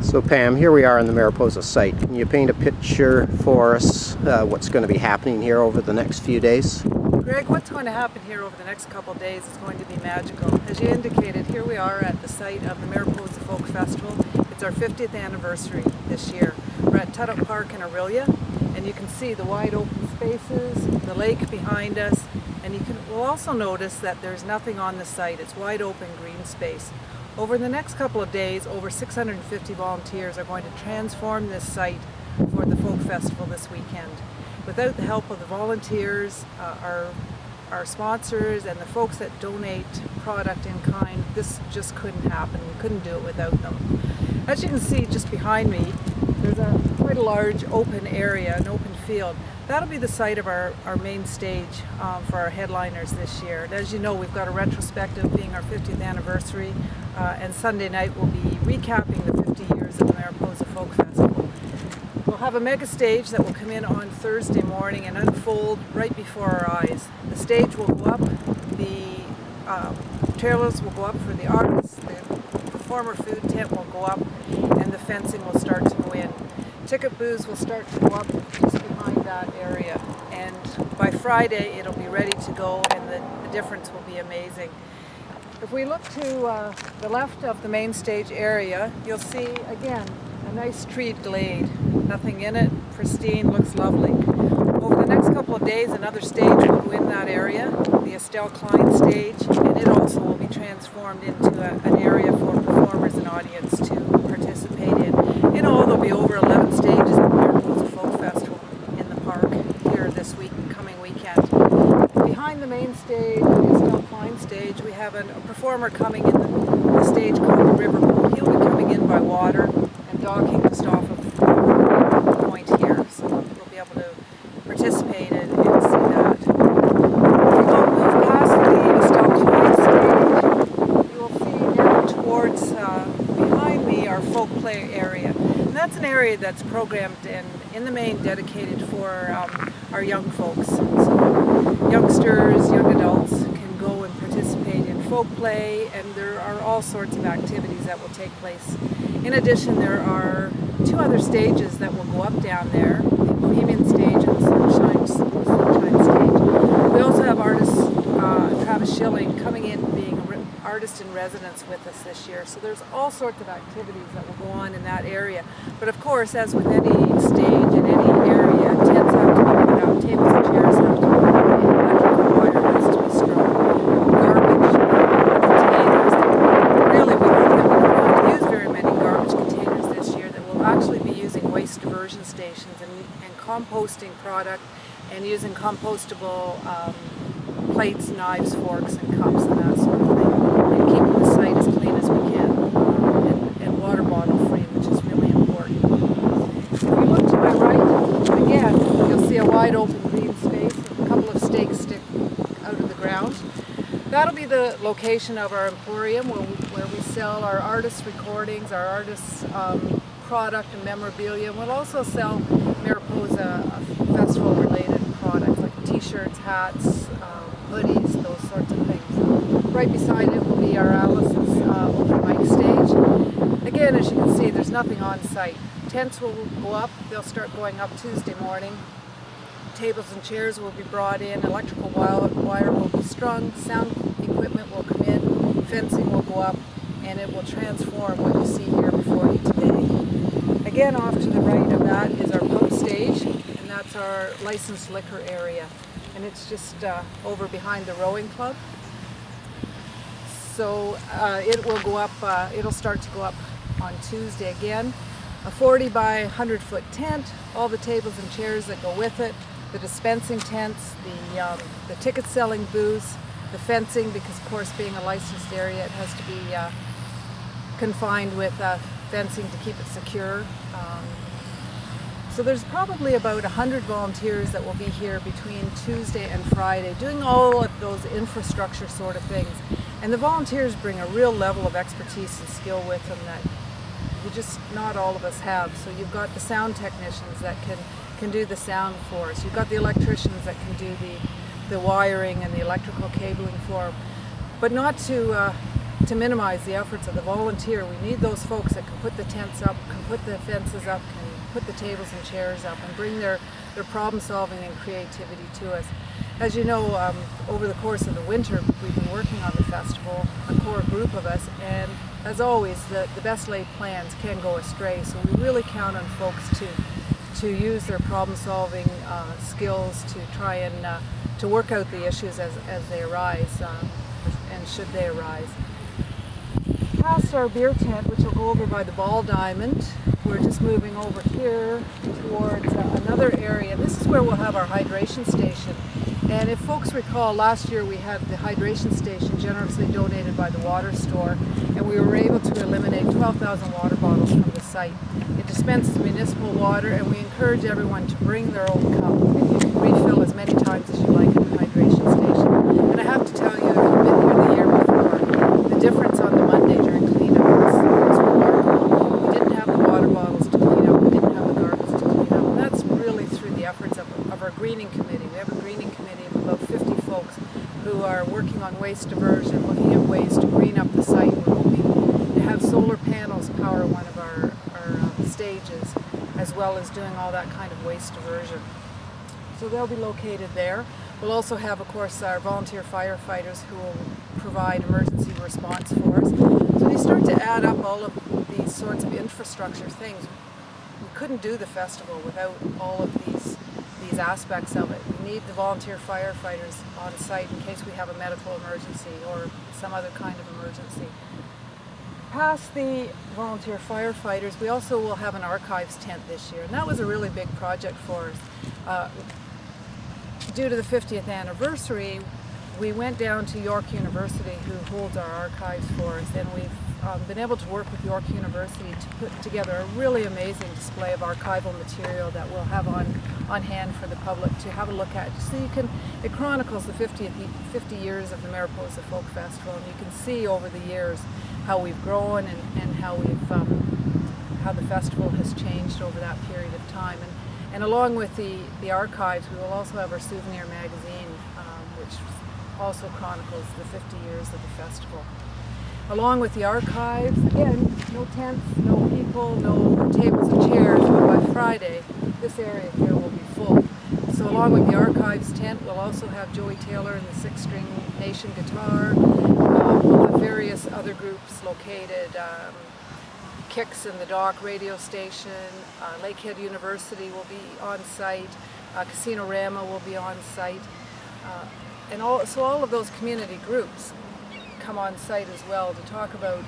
So Pam, here we are on the Mariposa site. Can you paint a picture for us what's going to be happening here over the next few days? Greg, what's going to happen here over the next couple of days is going to be magical. As you indicated, here we are at the site of the Mariposa Folk Festival. It's our 50th anniversary this year. We're at Tuttup Park in Aurelia, and you can see the wide open spaces, the lake behind us, and will also notice that there's nothing on the site. It's wide open green space. Over the next couple of days, over 650 volunteers are going to transform this site for the Folk Festival this weekend. Without the help of the volunteers, our sponsors, and the folks that donate product in kind, this just couldn't happen. We couldn't do it without them. As you can see just behind me, there's quite a large open area, an open field. That'll be the site of our main stage for our headliners this year. And as you know, we've got a retrospective being our 50th anniversary, and Sunday night we'll be recapping the 50 years of the Mariposa Folk Festival. We'll have a mega stage that will come in on Thursday morning and unfold right before our eyes. The stage will go up, the trailers will go up for the artists, the performer food tent will go up, and the fencing will start to go in. Ticket booths will start to go up just behind that area, and by Friday it'll be ready to go, and the difference will be amazing. If we look to the left of the main stage area, you'll see again a nice treed glade. Nothing in it, pristine, looks lovely. Over the next couple of days another stage will go in that area, the Estelle Klein stage, and it also will be transformed into an area for performers and audience to participate in. In all, there'll be over 11 stages at the Mariposa Folk Festival in the park here this coming weekend. Behind the main stage, the Estelle Klein stage, we have a performer coming in the stage called the River Pool. He'll be coming in by water and docking just off of the point here, so we'll be able to participate and see that. If we move past the Estelle Klein stage, you will see now towards behind me our folk play area. And that's an area that's programmed and in the main dedicated for our young folks. So youngsters, young adults can go and participate in folk play, and there are all sorts of activities that will take place. In addition, there are two other stages that will go up down there, the Bohemian stage and the Sunshine stage. We also have artist Travis Schilling coming in being an artist in residence with us this year. So there's all sorts of activities that will go on in that area. But of course, as with any stage in any area, tents have to be put out, tables and chairs have to be put out, electrical wire has to be strung, garbage containers. Really, we hope that we don't have to use very many garbage containers this year, that we'll actually be using waste diversion stations and composting product and using compostable plates, knives, forks, and cups and that sort of thing, and keeping the site as clean as we can, and water bottle free, which is really important. If you look to my right, again, you'll see a wide open green space, a couple of stakes stick out of the ground. That'll be the location of our emporium where we sell our artists' recordings, our artists' product and memorabilia. We'll also sell Mariposa festival-related products like t-shirts, hats, hoodies, those sorts of things. Right beside it will be our Alice's open mic stage. Again, as you can see, there's nothing on site. Tents will go up, they'll start going up Tuesday morning. Tables and chairs will be brought in, electrical wire will be strung, sound equipment will come in, fencing will go up, and it will transform what you see here before you today. Again, off to the right of that is our pub stage, and that's our licensed liquor area. And it's just over behind the rowing club. So it will go up, it'll start to go up on Tuesday again. A 40 by 100 foot tent, all the tables and chairs that go with it, the dispensing tents, the ticket selling booths, the fencing, because of course being a licensed area it has to be confined with fencing to keep it secure. So there's probably about 100 volunteers that will be here between Tuesday and Friday doing all of those infrastructure sort of things. And the volunteers bring a real level of expertise and skill with them that not all of us have. So you've got the sound technicians that can do the sound for us. You've got the electricians that can do the wiring and the electrical cabling for them. But not to to minimize the efforts of the volunteer. We need those folks that can put the tents up, can put the fences up, can put the tables and chairs up, and bring their problem solving and creativity to us. As you know, over the course of the winter, we've been working on the festival, a core group of us, and as always, the best laid plans can go astray, so we really count on folks to use their problem solving skills to try and to work out the issues as they arise, and should they arise. Past our beer tent, which will go over by the Ball Diamond, we're just moving over here towards another area. This is where we'll have our hydration station. And if folks recall, last year we had the hydration station generously donated by the water store, and we were able to eliminate 12,000 water bottles from the site. It dispenses municipal water, and we encourage everyone to bring their own cup, and you can refill as many times as you like at the hydration station. And I have to tell you, if you've been here the year before, the difference on the Monday during cleanup was remarkable. We didn't have the water bottles to clean up, we didn't have the garbage to clean up, and that's really through the efforts of our greening committee. We have a greening committee of about 50 folks who are working on waste diversion, looking at ways to green up the site. We're hoping to have solar panels power one of our stages, as well as doing all that kind of waste diversion. So they'll be located there. We'll also have, of course, our volunteer firefighters who will provide emergency response for us. So when you start to add up all of these sorts of infrastructure things, we couldn't do the festival without all of these aspects of it. We need the volunteer firefighters on site in case we have a medical emergency or some other kind of emergency. Past the volunteer firefighters, we also will have an archives tent this year, and that was a really big project for us. Due to the 50th anniversary, we went down to York University, who holds our archives for us, and we've been able to work with York University to put together a really amazing display of archival material that we'll have on hand for the public to have a look at. So it chronicles the 50 years of the Mariposa Folk Festival, and you can see over the years how we've grown and how the festival has changed over that period of time. And along with the archives, we will also have our souvenir magazine, which also chronicles the 50 years of the festival. Along with the archives, again, no tents, no people, no tables and chairs, but by Friday, this area here will be full. So along with the archives tent, we'll also have Joey Taylor and the six-string Nation guitar. We'll have various other groups located, Kicks in the Dock radio station, Lakehead University will be on site, Casino Rama will be on site, so all of those community groups come on site as well to talk about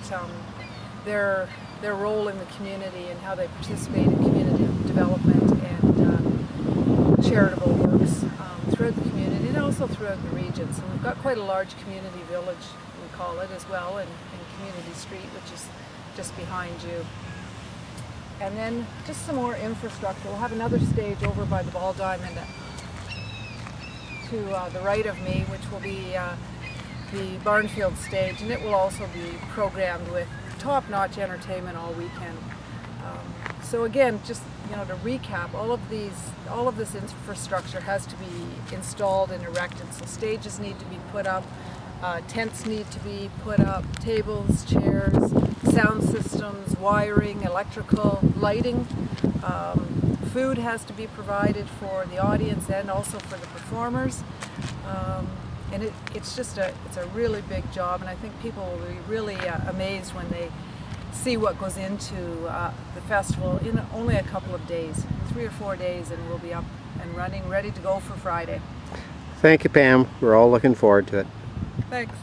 their role in the community and how they participate in community development and charitable works throughout the community and also throughout the region. So we've got quite a large community village, we call it, as well, and Community Street, which is just behind you. And then just some more infrastructure. We'll have another stage over by the Ball Diamond to the right of me, which will be the Barnfield stage, and it will also be programmed with top-notch entertainment all weekend. So again, just to recap, all of this infrastructure has to be installed and erected. So stages need to be put up, tents need to be put up, tables, chairs, sound systems, wiring, electrical, lighting. Food has to be provided for the audience and also for the performers. And it's a really big job, and I think people will be really amazed when they see what goes into the festival in only a couple of days, 3 or 4 days, and we'll be up and running, ready to go for Friday. Thank you, Pam. We're all looking forward to it. Thanks.